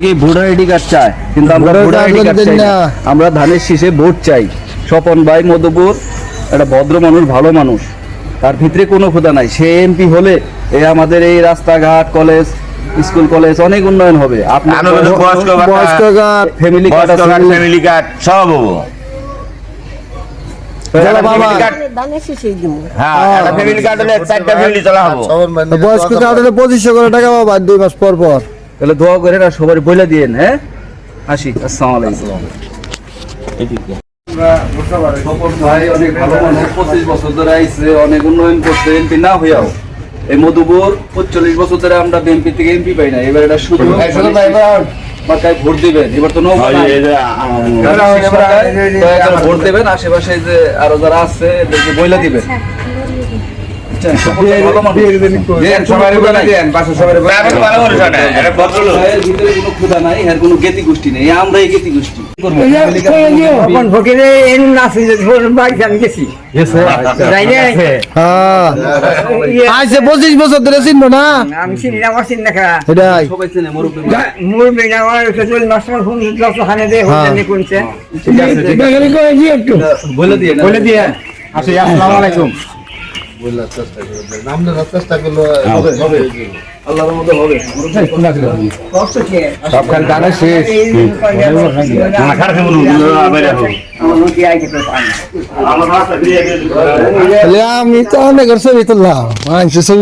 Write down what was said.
কি voter ID card চায়, কিন্তু আমরা ভোটার আইডি কার্ড চাই না, আমরা ধানের শীষে ভোট চাই। স্বপন ভাই মধুপুর একটা ভদ্র মানুষ, ভালো মানুষ, তার ভিতরে কোনো খোদা নাই। সে এমপি হলে আমাদের এই রাস্তাঘাট, কলেজ, স্কুল কলেজ অনেক উন্নয়ন হবে। আপনার ফ্যামিলি কার্ড সব হবো। বয়স্ক কার্ডে 2500 করে টাকা পাবা 2 মাস পর পর। তাহলে দোয়া করে না সবাই বলে দিয়েন। হ্যাঁ, আসি। আসসালামু আলাইকুম। স্বপন ভাই অনেক ভালো মানুষ, 25 বছর ধরে আইছে, অনেক উন্নয়ন করছে। এমপি না হইয়াও এই মধুপুর 45 বছর ধরে আমরা বিএনপি থেকে এমপি পাই না। এবার এটা সুযোগ, মাথায় ভোট দিবেন। এবার তো ভোট দেবেন, আশেপাশে যে আরো যারা আছে এদেরকে বইলা দিবেন। আমরা এই গেতি গোষ্ঠী আচ্ছা 25 বছর ধরে চিনবো না আমি চিনি না, আমার চিনি না খা এটাই সবাই চেনে মুরব্বী। মোর মেনা আমার চল নষ্ট ফোন লস খানে দে হইছে কোনছে বলে দিয়ে বলে দিয়ে আসি। আসসালামু আলাইকুম। আল্লাহর মতো হবে। সবখান জানা শেষ। আমি তো অনেক ছবি তুললাম ছবি